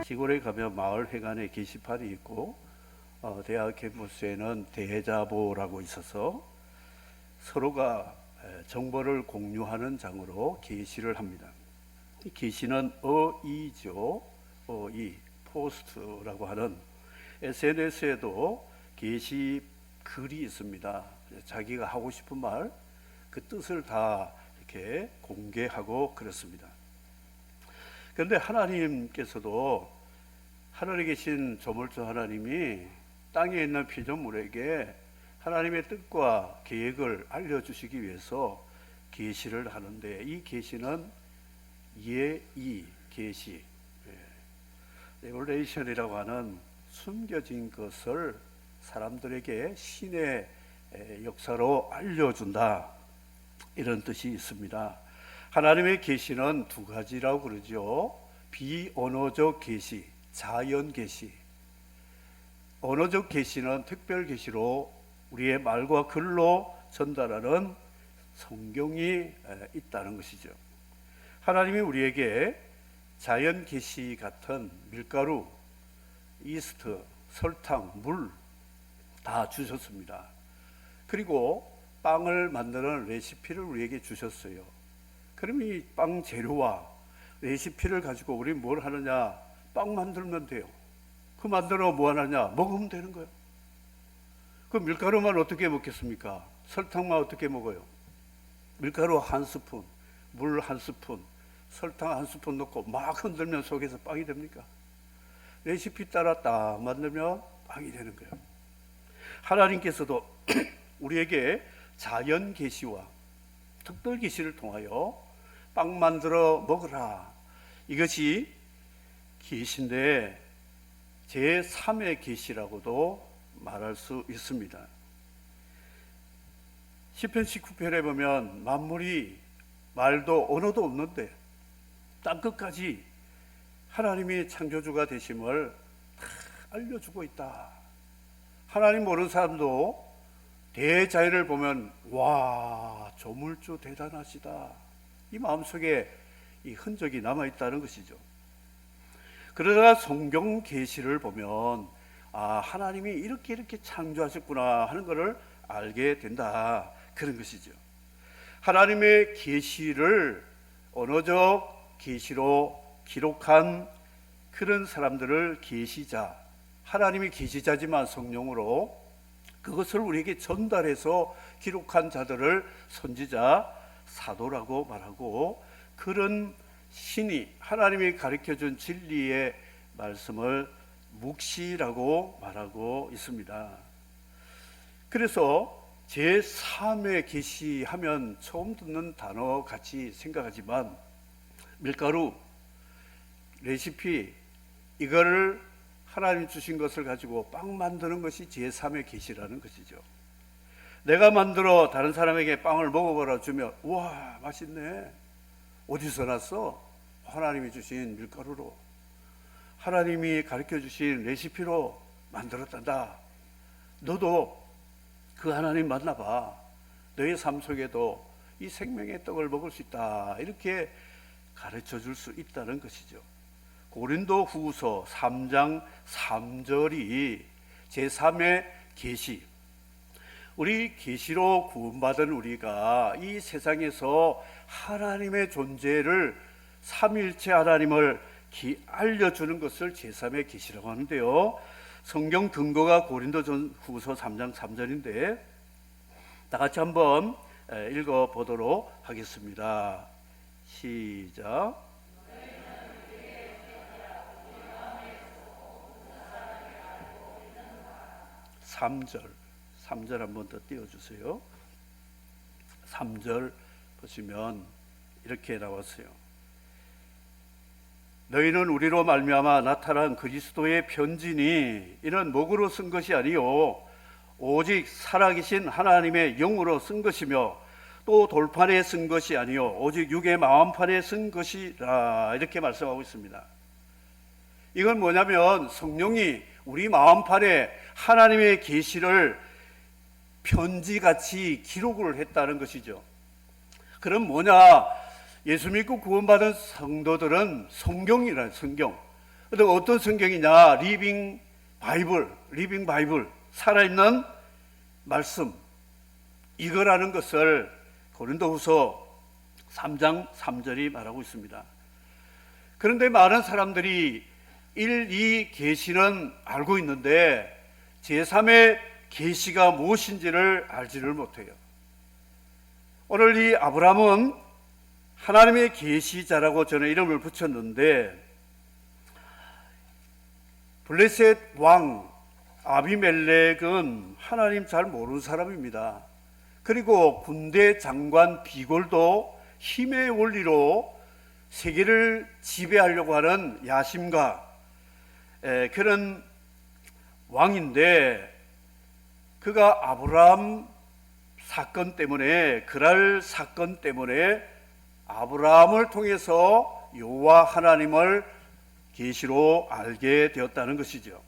시골에 가면 마을 회관에 게시판이 있고 대학 캠퍼스에는 대자보라고 있어서 서로가 정보를 공유하는 장으로 게시를 합니다. 이 게시는 어이죠. 어이, 포스트라고 하는 SNS에도 게시 글이 있습니다. 자기가 하고 싶은 말, 그 뜻을 다 이렇게 공개하고 그렇습니다. 그런데 하나님께서도 하늘에 계신 조물주 하나님이 땅에 있는 피조물에게 하나님의 뜻과 계획을 알려주시기 위해서 계시를 하는데, 이 계시는 예의 계시, 레벨레이션이라고 하는 숨겨진 것을 사람들에게 신의 역사로 알려준다, 이런 뜻이 있습니다. 하나님의 계시는 두 가지라고 그러죠. 비언어적 계시, 자연 계시. 언어적 계시는 특별 계시로 우리의 말과 글로 전달하는 성경이 있다는 것이죠. 하나님이 우리에게 자연 계시 같은 밀가루, 이스트, 설탕, 물 다 주셨습니다. 그리고 빵을 만드는 레시피를 우리에게 주셨어요. 그럼 이 빵 재료와 레시피를 가지고 우리 뭘 하느냐? 빵 만들면 돼요. 그 만들어 뭐 하느냐? 먹으면 되는 거예요. 그 밀가루만 어떻게 먹겠습니까? 설탕만 어떻게 먹어요? 밀가루 한 스푼, 물 한 스푼, 설탕 한 스푼 넣고 막 흔들면 속에서 빵이 됩니까? 레시피 따라 딱 만들면 빵이 되는 거예요. 하나님께서도 우리에게 자연 계시와 특별 계시를 통하여 빵 만들어 먹으라, 이것이 계시인데 제3의 계시라고도 말할 수 있습니다. 시편 19편에 보면 만물이 말도 언어도 없는데 땅끝까지 하나님이 창조주가 되심을 다 알려주고 있다. 하나님 모르는 사람도 대자연을 보면 와, 조물주 대단하시다, 이 마음속에 이 흔적이 남아있다는 것이죠. 그러다가 성경 계시를 보면 하나님이 이렇게 창조하셨구나 하는 것을 알게 된다, 그런 것이죠. 하나님의 계시를 언어적 계시로 기록한 그런 사람들을 계시자, 하나님이 계시자지만 성령으로 그것을 우리에게 전달해서 기록한 자들을 선지자, 사도라고 말하고, 그런 신이 하나님이 가르쳐준 진리의 말씀을 묵시라고 말하고 있습니다. 그래서 제3의 계시하면 처음 듣는 단어 같이 생각하지만 밀가루, 레시피, 이거를 하나님 주신 것을 가지고 빵 만드는 것이 제3의 계시라는 것이죠. 내가 만들어 다른 사람에게 빵을 먹어보라 주면 우와, 맛있네. 어디서 났어? 하나님이 주신 밀가루로, 하나님이 가르쳐 주신 레시피로 만들었단다. 너도 그 하나님 만나봐. 너의 삶 속에도 이 생명의 떡을 먹을 수 있다, 이렇게 가르쳐 줄 수 있다는 것이죠. 고린도 후서 3장 3절이 제3의 계시, 우리 계시로 구원받은 우리가 이 세상에서 하나님의 존재를, 삼위일체 하나님을 알려주는 것을 제3의 계시라고 하는데요. 성경 근거가 고린도 후서 3장 3절인데 다 같이 한번 읽어보도록 하겠습니다. 시작. 3절 한번 더 띄워주세요. 3절 보시면 이렇게 나왔어요. 너희는 우리로 말미암아 나타난 그리스도의 편지니 이는 목으로 쓴 것이 아니요 오직 살아계신 하나님의 영으로 쓴 것이며 또 돌판에 쓴 것이 아니요 오직 육의 마음판에 쓴 것이라, 이렇게 말씀하고 있습니다. 이건 뭐냐면 성령이 우리 마음판에 하나님의 계시를 편지같이 기록을 했다는 것이죠. 그럼 뭐냐? 예수 믿고 구원받은 성도들은 성경이란 성경, 어떤 성경이냐? 리빙 바이블, 살아있는 말씀, 이거라는 것을 고린도후서 3장 3절이 말하고 있습니다. 그런데 많은 사람들이 1, 2 계시는 알고 있는데 제3의 계시가 무엇인지를 알지를 못해요. 오늘 이 아브라함은 하나님의 계시자라고 저는 이름을 붙였는데, 블레셋 왕 아비멜렉은 하나님 잘 모르는 사람입니다. 그리고 군대 장관 비골도 힘의 원리로 세계를 지배하려고 하는 야심가 그런 왕인데, 그가 아브라함 사건 때문에, 그랄 사건 때문에 아브라함을 통해서 여호와 하나님을 계시로 알게 되었다는 것이죠.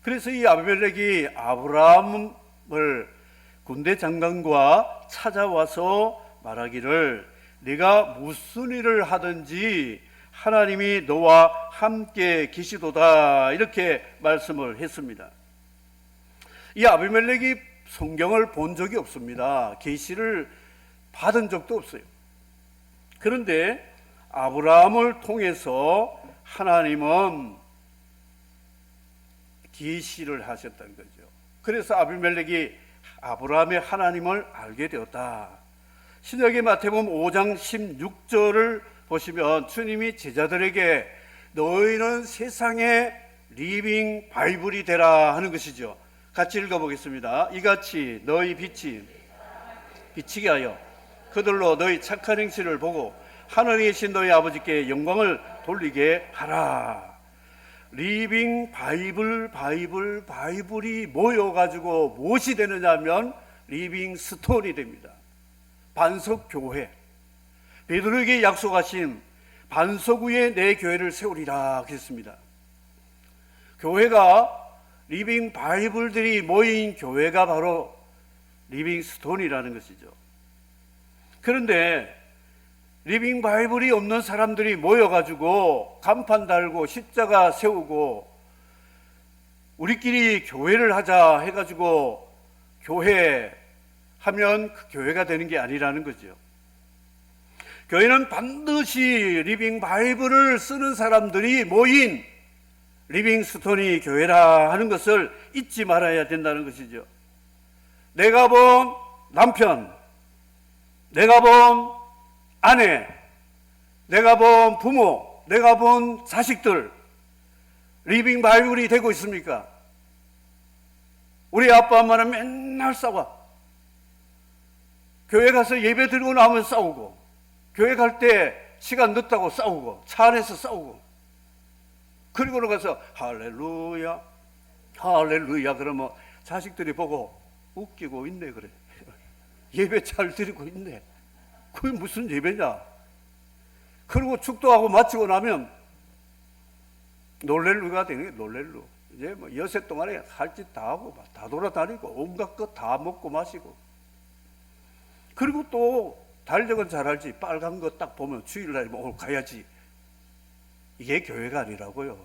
그래서 이 아비멜렉이 아브라함을 군대 장관과 찾아와서 말하기를, 네가 무슨 일을 하든지 하나님이 너와 함께 계시도다, 이렇게 말씀을 했습니다. 이 아비멜렉이 성경을 본 적이 없습니다. 계시를 받은 적도 없어요. 그런데 아브라함을 통해서 하나님은 계시를 하셨다는 거죠. 그래서 아비멜렉이 아브라함의 하나님을 알게 되었다. 신약의 마태복음 5장 16절을 보시면 주님이 제자들에게 너희는 세상의 리빙 바이블이 되라 하는 것이죠. 같이 읽어보겠습니다. 이같이 너희 빛이 비치게 하여 그들로 너희 착한 행실을 보고 하늘에 계신 너희 아버지께 영광을 돌리게 하라. 리빙 바이블이 모여가지고 무엇이 되느냐 하면 리빙 스톤이 됩니다. 반석교회. 베드로에게 약속하신 반석 위에 내 교회를 세우리라 그랬습니다. 교회가, 리빙 바이블들이 모인 교회가 바로 리빙 스톤이라는 것이죠. 그런데 리빙 바이블이 없는 사람들이 모여가지고 간판 달고 십자가 세우고 우리끼리 교회를 하자 해가지고 교회 하면 그 교회가 되는 게 아니라는 거죠. 교회는 반드시 리빙 바이블을 쓰는 사람들이 모인 리빙 스톤이 교회라 하는 것을 잊지 말아야 된다는 것이죠. 내가 본 남편, 내가 본 아내, 내가 본 부모, 내가 본 자식들, 리빙 바이블이 되고 있습니까? 우리 아빠 엄마는 맨날 싸워. 교회 가서 예배 드리고 나면 싸우고, 교회 갈 때 시간 늦다고 싸우고, 차 안에서 싸우고, 그리고 가서 할렐루야, 할렐루야 그러면 자식들이 보고 웃기고 있네 그래. 예배 잘 드리고 있네. 그게 무슨 예배냐? 그리고 축도하고 마치고 나면 놀렐루가 되는 게 놀렐루. 이제 뭐 여세 동안에 할 짓 다 하고 다 돌아다니고 온갖 것 다 먹고 마시고. 그리고 또 달력은 잘알지, 빨간 거 딱 보면 주일날에 오늘 가야지. 이게 교회가 아니라고요.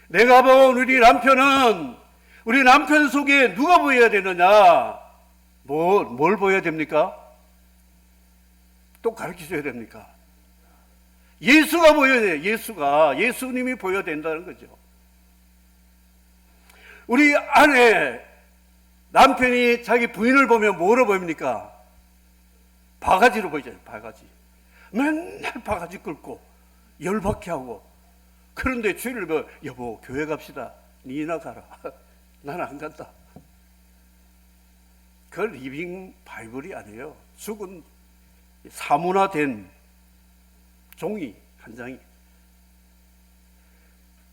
내가 본 우리 남편은, 우리 남편 속에 누가 보여야 되느냐? 뭘 보여야 됩니까? 또 가르쳐줘야 됩니까? 예수가 보여야 돼요. 예수님이 보여야 된다는 거죠. 우리 아내, 남편이 자기 부인을 보면 뭐로 보입니까? 바가지로 보이잖아요. 바가지. 맨날 바가지 끌고 열받게 하고. 그런데 주일을 뭐, 여보 교회 갑시다. 니나 가라. 나는 안 간다. 그 리빙 바이블이 아니에요. 죽은 사문화된 종이 한 장이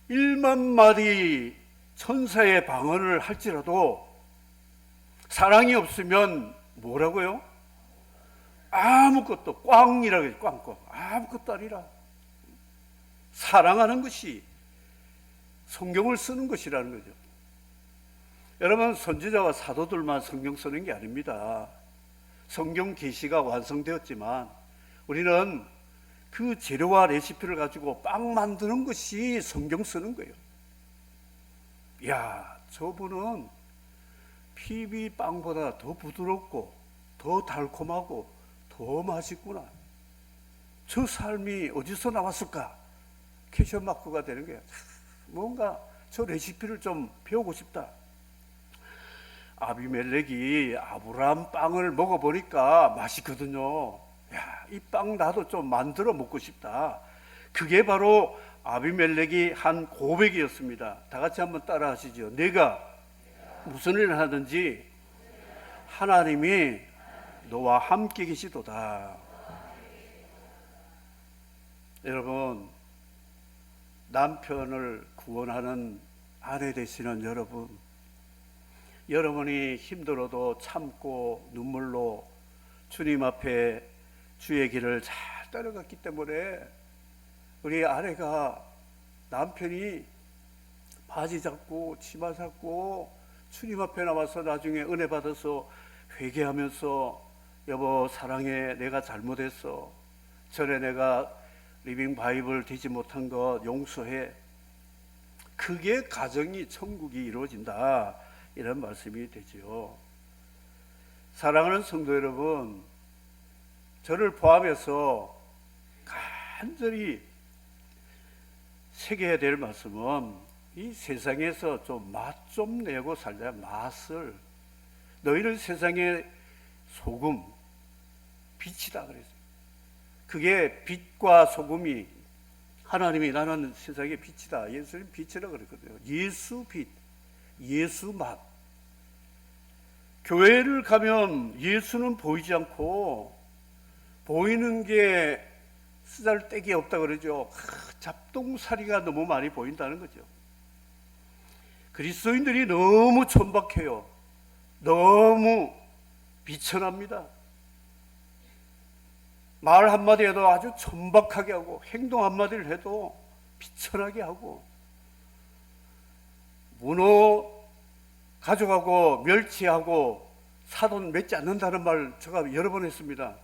1만 마디 천사의 방언을 할지라도 사랑이 없으면 뭐라고요? 아무것도, 꽝이라고 해요. 꽝. 아무것도 아니라. 사랑하는 것이 성경을 쓰는 것이라는 거죠. 여러분, 선지자와 사도들만 성경 쓰는 게 아닙니다. 성경 계시가 완성되었지만 우리는 그 재료와 레시피를 가지고 빵 만드는 것이 성경 쓰는 거예요. 야, 저분은 PB 빵보다 더 부드럽고 더 달콤하고 더 맛있구나. 저 삶이 어디서 나왔을까? 퀘션 마크가 되는 거예요. 뭔가 저 레시피를 좀 배우고 싶다. 아비멜렉이 아브라함 빵을 먹어보니까 맛있거든요. 야, 이 빵 나도 좀 만들어 먹고 싶다. 그게 바로 아비멜렉이 한 고백이었습니다. 다 같이 한번 따라 하시죠. 내가 무슨 일을 하든지 하나님이 너와 함께 계시도다. 여러분, 남편을 구원하는 아내 되시는 여러분, 여러분이 힘들어도 참고 눈물로 주님 앞에 주의 길을 잘 따라갔기 때문에 우리 아내가 남편이 바지 잡고 치마 잡고 주님 앞에 나와서 나중에 은혜 받아서 회개하면서 여보 사랑해, 내가 잘못했어, 전에 내가 리빙 바이블 되지 못한 것 용서해, 그게 가정이 천국이 이루어진다, 이런 말씀이 되지요. 사랑하는 성도 여러분, 저를 포함해서 간절히 새겨야 될 말씀은 이 세상에서 좀 맛 좀 내고 살자. 맛을, 너희는 세상의 소금, 빛이다 그랬어요. 그게 빛과 소금이, 하나님이 나는 세상의 빛이다, 예수님 빛이라 그랬거든요. 예수 빛, 예수 맛. 교회를 가면 예수는 보이지 않고 보이는 게 쓰잘데기 없다 그러죠. 잡동사리가 너무 많이 보인다는 거죠. 그리스도인들이 너무 천박해요. 너무 비천합니다. 말 한마디 해도 아주 천박하게 하고, 행동 한마디를 해도 비천하게 하고, 문어 가져가고 멸치하고 사돈 맺지 않는다는 말 제가 여러 번 했습니다.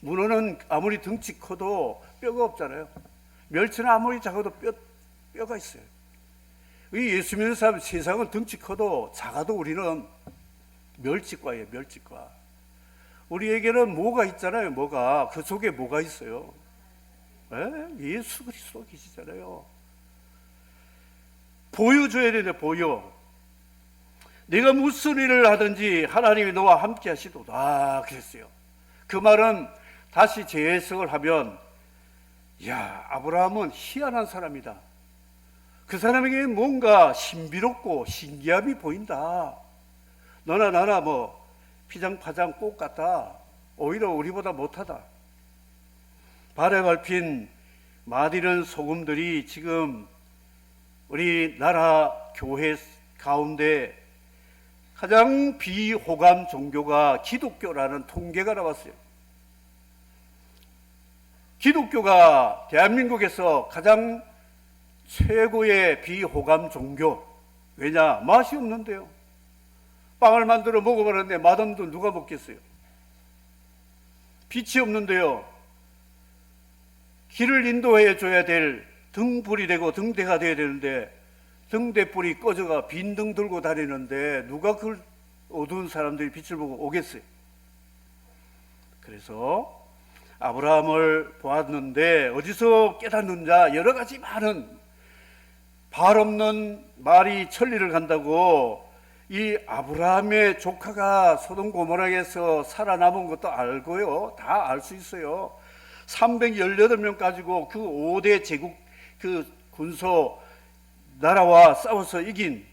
문어는 아무리 덩치 커도 뼈가 없잖아요. 멸치는 아무리 작아도 뼈가 있어요. 이 예수 믿는 사람, 세상은 덩치 커도 작아도 우리는 멸치과예요. 멸치과. 우리에게는 뭐가 있잖아요. 뭐가, 그 속에 뭐가 있어요? 예수 그리스도 계시잖아요. 보여줘야 되는데, 보여. 내가 무슨 일을 하든지 하나님이 너와 함께 하시도다 그랬어요. 그 말은 다시 재해석을 하면, 야, 아브라함은 희한한 사람이다. 그 사람에게 뭔가 신비롭고 신기함이 보인다. 너나 나나 뭐 피장파장 꽃 같다. 오히려 우리보다 못하다. 발에 밟힌 맛있는 소금들이 지금 우리나라 교회 가운데 가장 비호감 종교가 기독교라는 통계가 나왔어요. 기독교가 대한민국에서 가장 최고의 비호감 종교. 왜냐? 맛이 없는데요. 빵을 만들어 먹어봤는데 맛없는데 누가 먹겠어요? 빛이 없는데요. 길을 인도해 줘야 될 등불이 되고 등대가 돼야 되는데 등대불이 꺼져가 빈등 들고 다니는데 누가 그 어두운 사람들이 빛을 보고 오겠어요? 그래서 아브라함을 보았는데 어디서 깨닫느냐, 여러 가지 많은 발 없는 말이 천리를 간다고 이 아브라함의 조카가 소돔 고모라에서 살아남은 것도 알고요. 다 알 수 있어요. 318명 가지고 그 5대 제국 그 군소 나라와 싸워서 이긴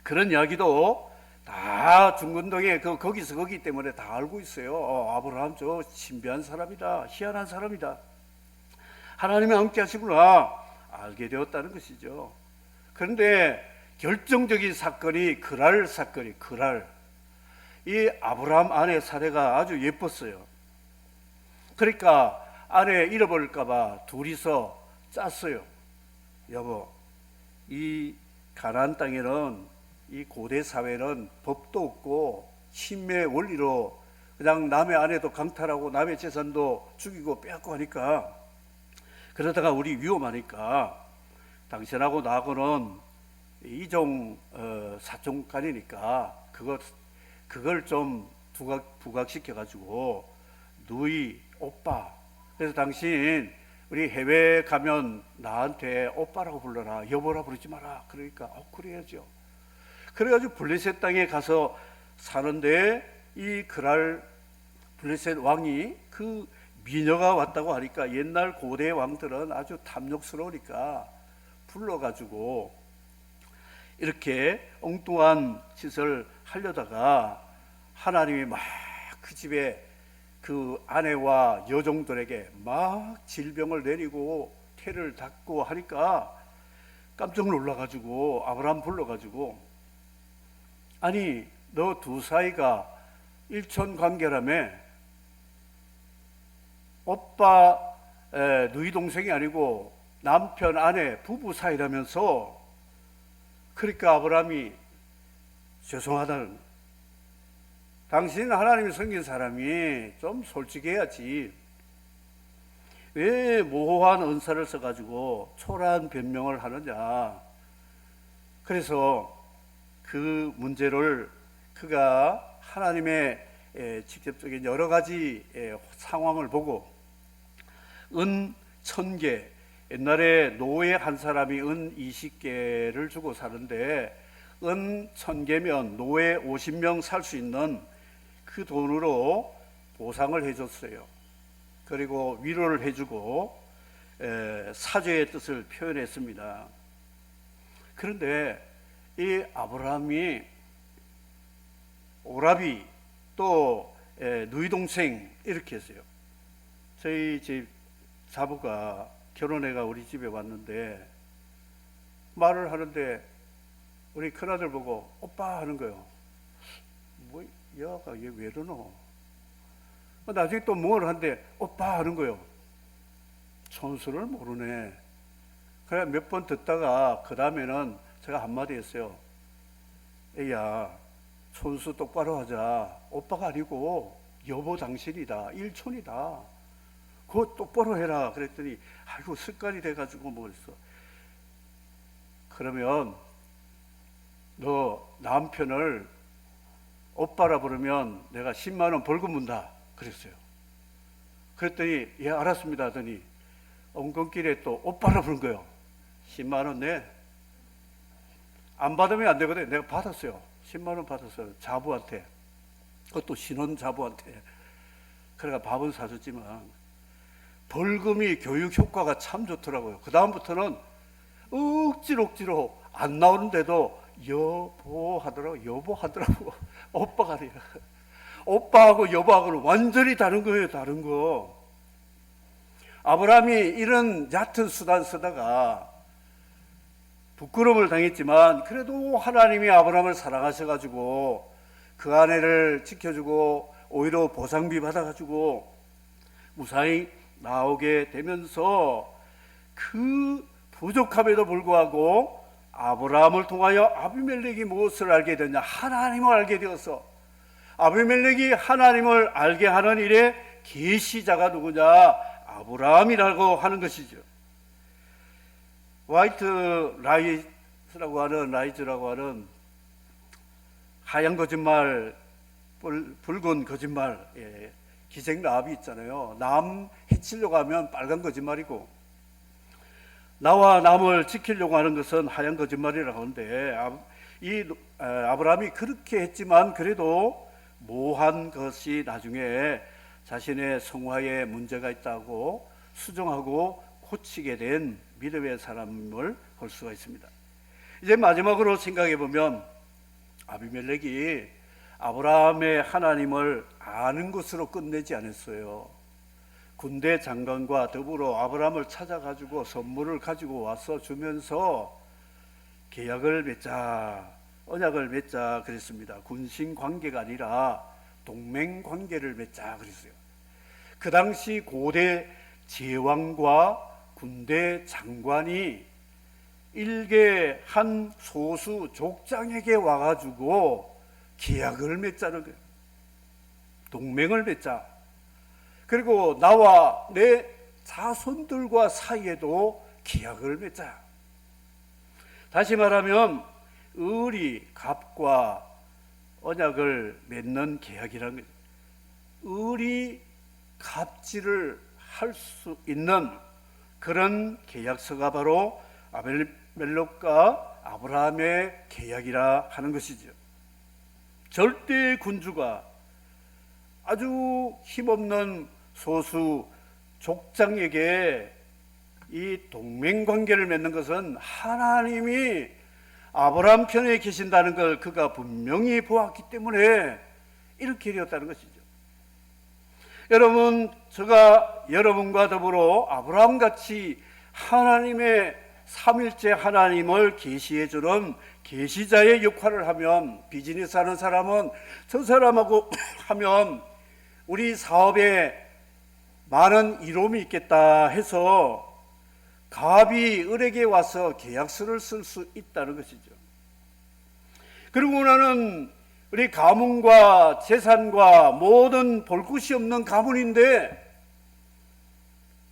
그런 이야기도 다 중건동에 거기서 거기 때문에 다 알고 있어요. 아브라함 저 신비한 사람이다, 희한한 사람이다, 하나님이 함께 하시구나 알게 되었다는 것이죠. 그런데 결정적인 사건이 그랄 사건이, 그랄. 이 아브라함 아내 사례가 아주 예뻤어요. 그러니까 아내 잃어버릴까봐 둘이서 짰어요. 여보, 이 가나안 땅에는, 이 고대 사회는 법도 없고 신의 원리로 그냥 남의 아내도 강탈하고 남의 재산도 죽이고 빼앗고 하니까, 그러다가 우리 위험하니까 당신하고 나하고는 이종 사촌간이니까 그걸 좀 부각시켜 가지고 누이 오빠, 그래서 당신 우리 해외 가면 나한테 오빠라고 불러라, 여보라 부르지 마라. 그러니까 그래야죠. 그래가지고 블레셋 땅에 가서 사는데 이 그랄 블레셋 왕이 그 미녀가 왔다고 하니까, 옛날 고대 왕들은 아주 탐욕스러우니까 불러가지고 이렇게 엉뚱한 짓을 하려다가 하나님이 막 그 집에 그 아내와 여종들에게 막 질병을 내리고 태를 닦고 하니까 깜짝 놀라가지고 아브라함 불러가지고, 아니 너 두 사이가 일촌 관계라며, 오빠 누이 동생이 아니고 남편 아내 부부 사이라면서. 그러니까 아브라함이 죄송하다는, 당신 하나님이 섬긴 사람이 좀 솔직해야지, 왜 모호한 언사를 써가지고 초라한 변명을 하느냐. 그래서 그 문제를 그가 하나님의 직접적인 여러 가지 상황을 보고, 은 1000개, 옛날에 노예 한 사람이 은 20개를 주고 사는데 은 1000개면 노예 50명 살 수 있는 그 돈으로 보상을 해줬어요. 그리고 위로를 해주고 사죄의 뜻을 표현했습니다. 그런데 이 아브라함이 오라비 또 누이 동생 이렇게 했어요. 저희 집 자부가 결혼해가 우리 집에 왔는데 말을 하는데 우리 큰아들 보고 오빠 하는 거예요. 뭐 얘가 얘 왜 이러노? 나중에 또 뭘 하는데 오빠 하는 거예요. 촌수를 모르네. 그래 몇 번 듣다가 그 다음에는 제가 한마디 했어요. 애야, 촌수 똑바로 하자. 오빠가 아니고 여보 당신이다. 일촌이다. 그거 똑바로 해라. 그랬더니 아이고 습관이 돼가지고 뭐 그랬어. 그러면 너 남편을 오빠라 부르면 내가 10만 원 벌금 문다. 그랬어요. 그랬더니 예 알았습니다 하더니 엉겅길에 또 오빠라 부른 거예요. 10만 원 내. 안 받으면 안 되거든. 내가 받았어요. 10만 원 받았어요. 자부한테. 그것도 신혼 자부한테. 그래가 밥은 사줬지만 벌금이 교육 효과가 참 좋더라고요. 그 다음부터는 억지로 안 나오는데도 여보 하더라고. 여보 하더라고. 오빠가 아니라. 오빠하고 여보하고는 완전히 다른 거예요. 다른 거. 아브라함이 이런 얕은 수단 쓰다가 부끄러움을 당했지만 그래도 하나님이 아브라함을 사랑하셔가지고 그 아내를 지켜주고 오히려 보상비 받아가지고 무사히 나오게 되면서 그 부족함에도 불구하고 아브라함을 통하여 아비멜렉이 무엇을 알게 되냐? 하나님을 알게 되어서 아비멜렉이 하나님을 알게 하는 일의 계시자가 누구냐? 아브라함이라고 하는 것이죠. 화이트 라이즈라고 하는 하얀 거짓말, 붉은 거짓말, 기생 라합이 있잖아요. 남 해치려고 하면 빨간 거짓말이고 나와 남을 지키려고 하는 것은 하얀 거짓말이라고 하는데, 이 아브라함이 그렇게 했지만 그래도 모한 것이 나중에 자신의 성화에 문제가 있다고 수정하고 고치게 된 믿음의 사람을 볼 수가 있습니다. 이제 마지막으로 생각해 보면 아비멜렉이 아브라함의 하나님을 아는 것으로 끝내지 않았어요. 군대 장관과 더불어 아브라함을 찾아가지고 선물을 가지고 와서 주면서 계약을 맺자, 언약을 맺자 그랬습니다. 군신 관계가 아니라 동맹 관계를 맺자 그랬어요. 그 당시 고대 제왕과 군대 장관이 일개 한 소수 족장에게 와가지고 계약을 맺자는 거예요. 동맹을 맺자. 그리고 나와 내 자손들과 사이에도 계약을 맺자. 다시 말하면 을이 갑과 언약을 맺는 계약이라는 거죠. 을이 갑질을 할 수 있는 그런 계약서가 바로 아벨멜렉과 아브라함의 계약이라 하는 것이죠. 절대 군주가 아주 힘없는 소수 족장에게 이 동맹관계를 맺는 것은 하나님이 아브라함 편에 계신다는 걸 그가 분명히 보았기 때문에 이렇게 되었다는 것이죠. 여러분, 제가 여러분과 더불어 아브라함같이 하나님의 삼일째 하나님을 계시해 주는 계시자의 역할을 하면, 비즈니스 하는 사람은 저 사람하고 하면 우리 사업에 많은 이로움이 있겠다 해서 갑이 을에게 와서 계약서를 쓸 수 있다는 것이죠. 그리고 나는 우리 가문과 재산과 모든 볼 것이 없는 가문인데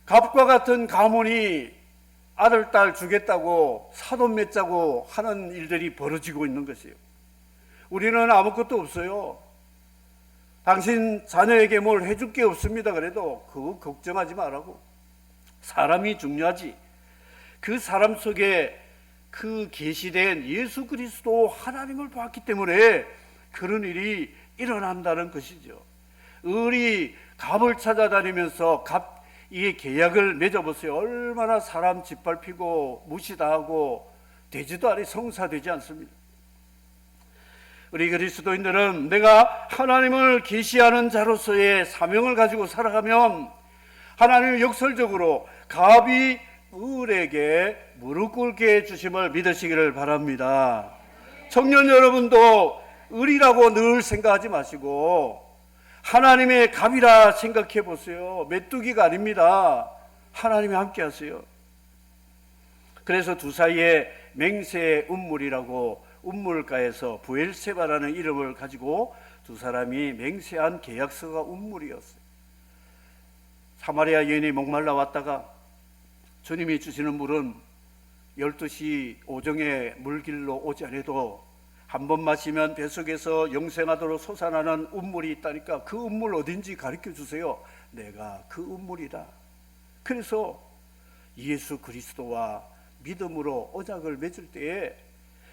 갑과 같은 가문이 아들, 딸 주겠다고 사돈 맺자고 하는 일들이 벌어지고 있는 것이에요. 우리는 아무것도 없어요. 당신 자녀에게 뭘 해줄 게 없습니다. 그래도 그거 걱정하지 말라고. 사람이 중요하지. 그 사람 속에 그 계시된 예수 그리스도 하나님을 봤기 때문에 그런 일이 일어난다는 것이죠. 을이 갑을 찾아다니면서 이 계약을 맺어보세요. 얼마나 사람 짓밟히고 무시당하고 되지도 않이 성사되지 않습니다. 우리 그리스도인들은 내가 하나님을 계시하는 자로서의 사명을 가지고 살아가면 하나님의 역설적으로 갑이 을에게 무릎 꿇게 해주심을 믿으시기를 바랍니다. 청년 여러분도 을이라고 늘 생각하지 마시고 하나님의 갑이라 생각해 보세요. 메뚜기가 아닙니다. 하나님이 함께 하세요. 그래서 두 사이에 맹세의 운물이라고 운물가에서 부엘세바라는 이름을 가지고 두 사람이 맹세한 계약서가 운물이었어요. 사마리아 여인이 목말라 왔다가 주님이 주시는 물은 12시 오정에 물길로 오지 않아도 한 번 마시면 뱃속에서 영생하도록 솟아나는 운물이 있다니까 그 운물 어딘지 가르쳐 주세요. 내가 그 운물이다. 그래서 예수 그리스도와 믿음으로 언약을 맺을 때에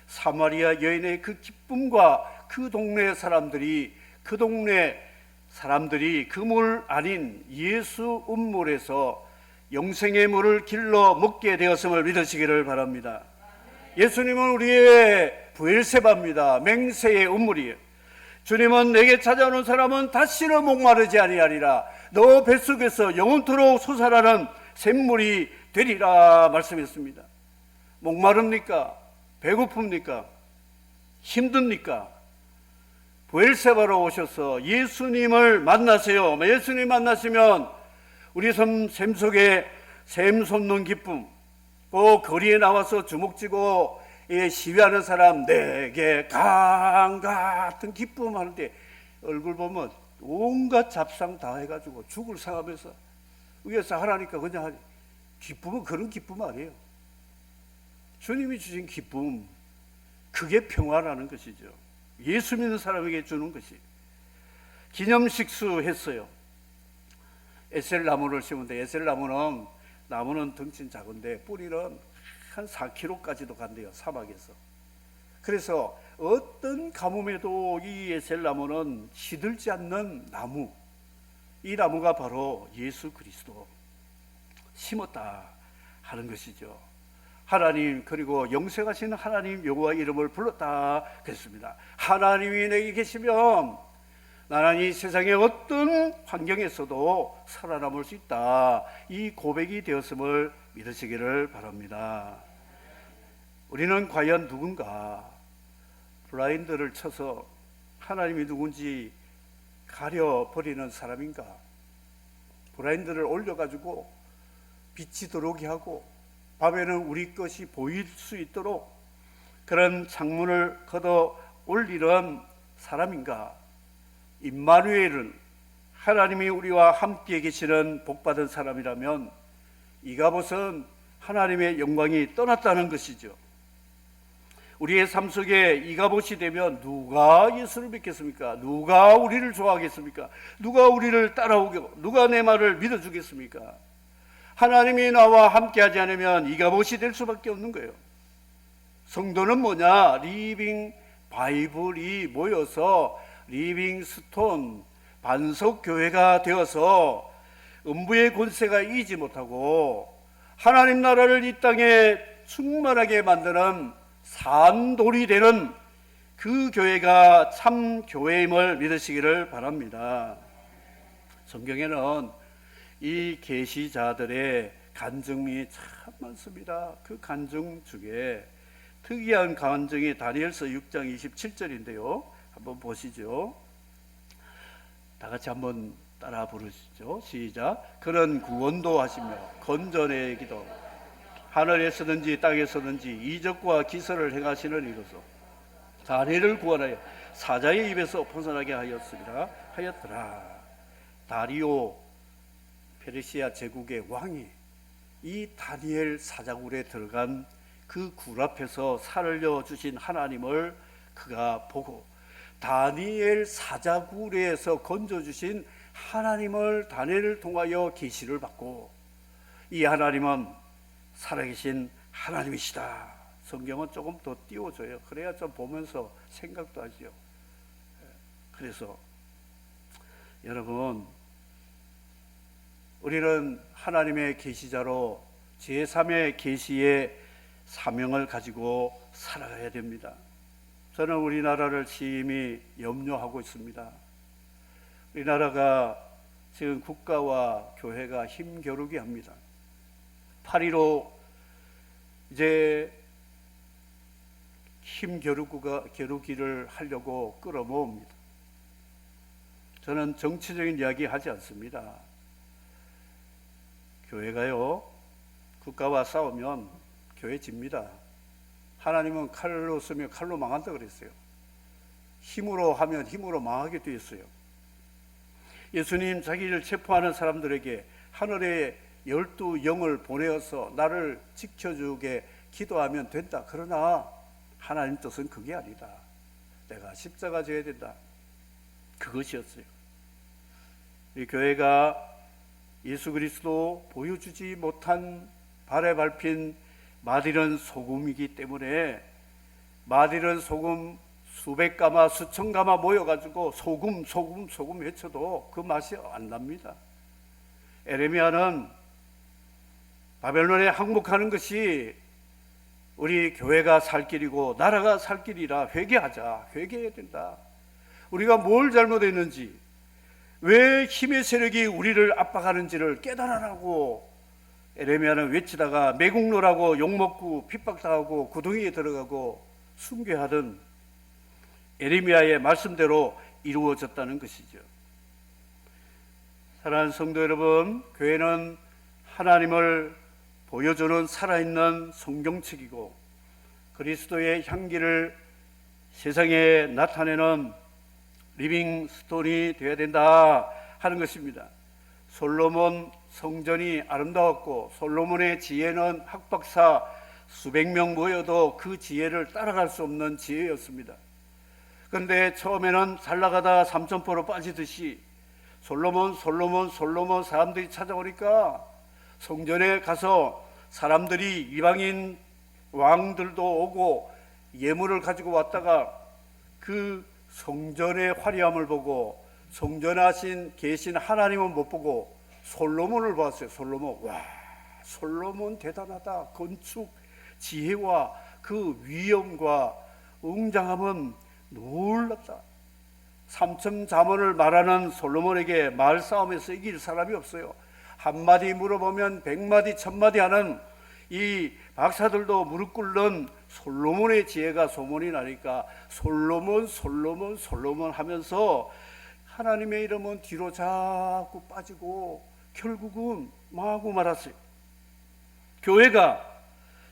사마리아 여인의 그 기쁨과 그 동네 사람들이 그 물 아닌 예수 운물에서 영생의 물을 길러 먹게 되었음을 믿으시기를 바랍니다. 예수님은 우리의 부엘세바입니다. 맹세의 운물이에요. 주님은 내게 찾아오는 사람은 다시는 목마르지 아니하리라. 너 뱃속에서 영원토록 솟아나는 샘물이 되리라 말씀했습니다. 목마릅니까? 배고픕니까? 힘듭니까? 부엘세바로 오셔서 예수님을 만나세요. 예수님 만나시면 우리 삶 속에 샘 솟는 기쁨, 꼭 거리에 나와서 주먹쥐고 시위하는 사람 내게 강 같은 기쁨 하는데 얼굴 보면 온갖 잡상 다 해가지고 죽을 상하면서 위에서 하라니까 그냥 기쁨은 그런 기쁨 아니에요. 주님이 주신 기쁨, 그게 평화라는 것이죠. 예수 믿는 사람에게 주는 것이. 기념식수 했어요. 에셀나무를 심은데 나무는 덩치는 작은데 뿌리는 한 4km까지도 간대요. 사막에서. 그래서 어떤 가뭄에도 이 에셀나무는 시들지 않는 나무, 이 나무가 바로 예수 그리스도 심었다 하는 것이죠. 하나님, 그리고 영생하신 하나님 여호와 이름을 불렀다 그랬습니다. 하나님이 내게 계시면 나는 이 세상의 어떤 환경에서도 살아남을 수 있다. 이 고백이 되었음을 믿으시기를 바랍니다. 우리는 과연 누군가 블라인드를 쳐서 하나님이 누군지 가려버리는 사람인가? 블라인드를 올려가지고 빛이 들어오게 하고 밤에는 우리 것이 보일 수 있도록 그런 창문을 걷어 올리는 사람인가? 임마누엘은 하나님이 우리와 함께 계시는 복받은 사람이라면 이가봇은 하나님의 영광이 떠났다는 것이죠. 우리의 삶 속에 이가봇이 되면 누가 예수를 믿겠습니까? 누가 우리를 좋아하겠습니까? 누가 우리를 따라오고 누가 내 말을 믿어주겠습니까? 하나님이 나와 함께하지 않으면 이가봇이 될 수밖에 없는 거예요. 성도는 뭐냐? 리빙 바이블이 모여서 리빙스톤 반석교회가 되어서 음부의 권세가 이기지 못하고 하나님 나라를 이 땅에 충만하게 만드는 산돌이 되는 그 교회가 참 교회임을 믿으시기를 바랍니다. 성경에는 이 계시자들의 간증이 참 많습니다. 그 간증 중에 특이한 간증이 다니엘서 6장 27절인데요. 한번 보시죠. 다 같이 한번 따라 부르시죠. 시작. 그런 구원도 하시며 건져내기도 하늘에서든지 땅에서든지 이적과 기사를 행하시는 이로서 다니엘을 구원하여 사자의 입에서 벗어나게 하였더라. 다리오 페르시아 제국의 왕이 이 다니엘 사자굴에 들어간 그 굴 앞에서 살려 주신 하나님을 그가 보고 다니엘 사자굴에서 건져주신 하나님을 다니엘을 통하여 계시를 받고 이 하나님은 살아계신 하나님이시다. 성경은 조금 더 띄워줘요. 그래야 좀 보면서 생각도 하죠. 그래서 여러분, 우리는 하나님의 계시자로 제3의 계시의 사명을 가지고 살아가야 됩니다. 저는 우리나라를 심히 염려하고 있습니다. 우리나라가 지금 국가와 교회가 힘겨루기 합니다. 8.15 이제 힘겨루기를 하려고 끌어모읍니다. 저는 정치적인 이야기 하지 않습니다. 교회가요, 국가와 싸우면 교회 집니다. 하나님은 칼로 쓰면 칼로 망한다 그랬어요. 힘으로 하면 힘으로 망하게 되어 있어요. 예수님 자기를 체포하는 사람들에게 하늘에 12영을 보내어서 나를 지켜주게 기도하면 된다. 그러나 하나님 뜻은 그게 아니다. 내가 십자가 져야 된다. 그것이었어요. 이 교회가 예수 그리스도 보여주지 못한 발에 밟힌 마디른 소금이기 때문에 마디른 소금 수백 가마 수천 가마 모여가지고 소금 외쳐도 그 맛이 안 납니다. 에레미야는 바벨론에 항복하는 것이 우리 교회가 살 길이고 나라가 살 길이라 회개해야 된다. 우리가 뭘 잘못했는지, 왜 힘의 세력이 우리를 압박하는지를 깨달으라고 에레미야는 외치다가 매국노라고 욕먹고 핍박당하고 구덩이에 들어가고 순교하던 에레미야의 말씀대로 이루어졌다는 것이죠. 사랑하는 성도 여러분, 교회는 하나님을 보여주는 살아있는 성경책이고 그리스도의 향기를 세상에 나타내는 리빙 스톤이 되어야 된다 하는 것입니다. 솔로몬 성전이 아름다웠고 솔로몬의 지혜는 학박사 수백 명 모여도 그 지혜를 따라갈 수 없는 지혜였습니다. 그런데 처음에는 잘 나가다가 삼천포로 빠지듯이 솔로몬 사람들이 찾아오니까 성전에 가서 사람들이 이방인 왕들도 오고 예물을 가지고 왔다가 그 성전의 화려함을 보고 성전하신 계신 하나님은 못 보고 솔로몬을 봤어요. 솔로몬 대단하다. 건축 지혜와 그 위엄과 웅장함은 놀랍다. 삼천자문을 말하는 솔로몬에게 말싸움에서 이길 사람이 없어요. 한마디 물어보면 100마디 1000마디 하는 이 박사들도 무릎 꿇는 솔로몬의 지혜가 소문이 나니까 솔로몬 하면서 하나님의 이름은 뒤로 자꾸 빠지고 결국은 망하고 말았어요. 교회가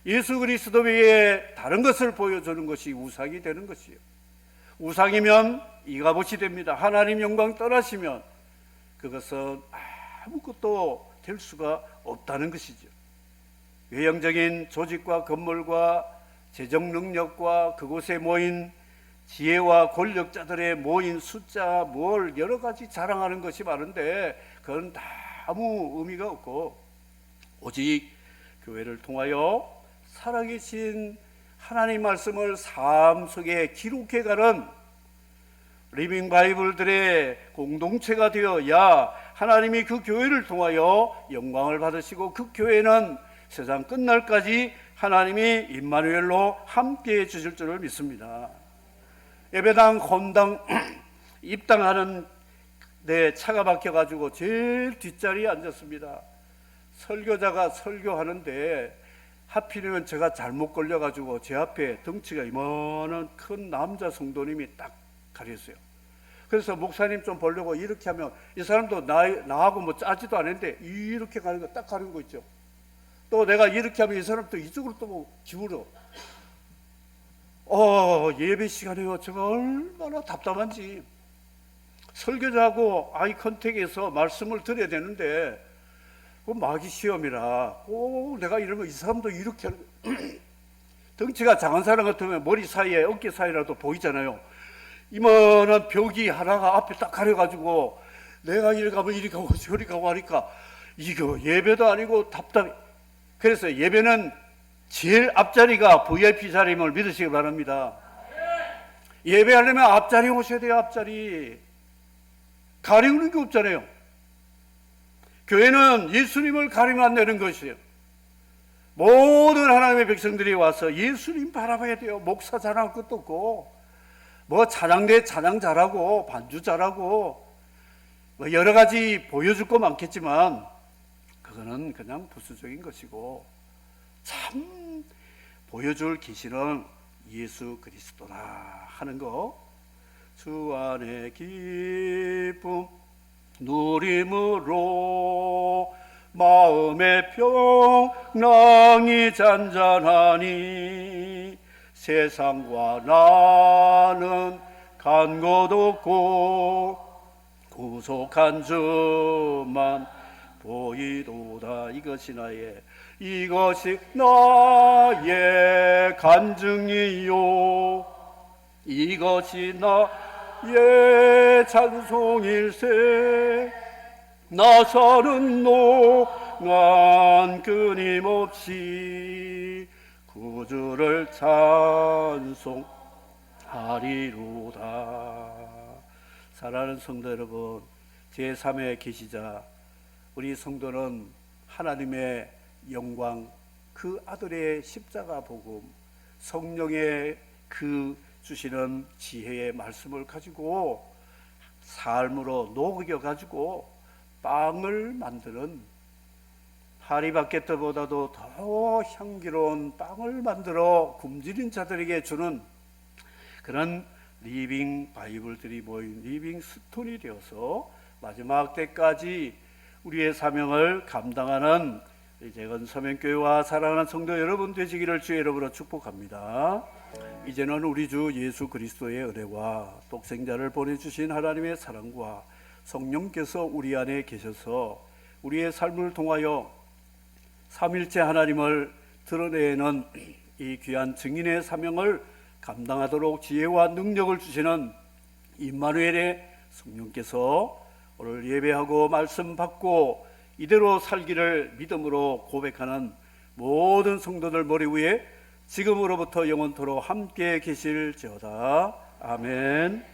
예수 그리스도 외에 다른 것을 보여주는 것이 우상이 되는 것이에요. 우상이면 이가봇이 됩니다. 하나님 영광 떠나시면 그것은 아무것도 될 수가 없다는 것이죠. 외형적인 조직과 건물과 재정 능력과 그곳에 모인 지혜와 권력자들의 모인 숫자, 뭘 여러 가지 자랑하는 것이 많은데 그건 다 아무 의미가 없고, 오직 교회를 통하여 살아계신 하나님 말씀을 삶 속에 기록해가는 리빙 바이블들의 공동체가 되어야 하나님이 그 교회를 통하여 영광을 받으시고, 그 교회는 세상 끝날까지 하나님이 임마누엘로 함께해 주실 줄을 믿습니다. 예배당, 헌당 입당하는 데 차가 막혀가지고 제일 뒷자리에 앉았습니다. 설교자가 설교하는데 하필이면 제가 잘못 걸려가지고 제 앞에 덩치가 이만한 큰 남자 성도님이 딱 가렸어요. 그래서 목사님 좀 보려고 이렇게 하면 이 사람도 나하고 뭐 짜지도 않은데 이렇게 가는 거 딱 가는 거 있죠. 또 내가 이렇게 하면 이 사람도 이쪽으로 또 뭐 기울어. 예배 시간에요. 제가 얼마나 답답한지. 설교자하고 아이 컨택에서 말씀을 드려야 되는데 마귀 시험이라 내가 이러면 이 사람도 이렇게 덩치가 작은 사람 같으면 머리 사이에 어깨 사이라도 보이잖아요. 이만한 벽이 하나가 앞에 딱 가려가지고 내가 이리 가면 이리 가고 저리 가고 하니까 이거 예배도 아니고 답답해. 그래서 예배는 제일 앞자리가 VIP 자리임을 믿으시기 바랍니다. 예배하려면 앞자리 오셔야 돼요. 앞자리. 가리우는 게 없잖아요. 교회는 예수님을 가리면 안 되는 것이에요. 모든 하나님의 백성들이 와서 예수님 바라봐야 돼요. 목사 자랑할 것도 없고, 뭐 찬양대 찬양 잘하고 반주 잘하고 뭐 여러 가지 보여줄 거 많겠지만 그거는 그냥 부수적인 것이고, 참 보여줄 계시는 예수 그리스도라 하는 거, 주 안에 기쁨 누림으로 마음의 평강이 잔잔하니 세상과 나는 간 곳 없고 구속한 주만 보이도다. 이것이 나의 간증이요, 이것이 나의 찬송일세. 나사는 동안 끊임없이 구주를 찬송하리로다. 사랑하는 성도 여러분, 제3의 계시자 우리 성도는 하나님의 영광, 그 아들의 십자가 복음, 성령의 그 주시는 지혜의 말씀을 가지고 삶으로 녹여가지고 빵을 만드는, 하리바게뜨보다도 더 향기로운 빵을 만들어 굶주린 자들에게 주는 그런 리빙 바이블들이 모인 리빙 스톤이 되어서 마지막 때까지 우리의 사명을 감당하는 재건 서명교회와 사랑하는 성도 여러분 되시기를 주의 이름으로 축복합니다. 이제는 우리 주 예수 그리스도의 은혜와 독생자를 보내주신 하나님의 사랑과 성령께서 우리 안에 계셔서 우리의 삶을 통하여 삼일째 하나님을 드러내는 이 귀한 증인의 사명을 감당하도록 지혜와 능력을 주시는 임마누엘의 성령께서 오늘 예배하고 말씀 받고 이대로 살기를 믿음으로 고백하는 모든 성도들 머리 위에 지금으로부터 영원토록 함께 계실지어다. 아멘.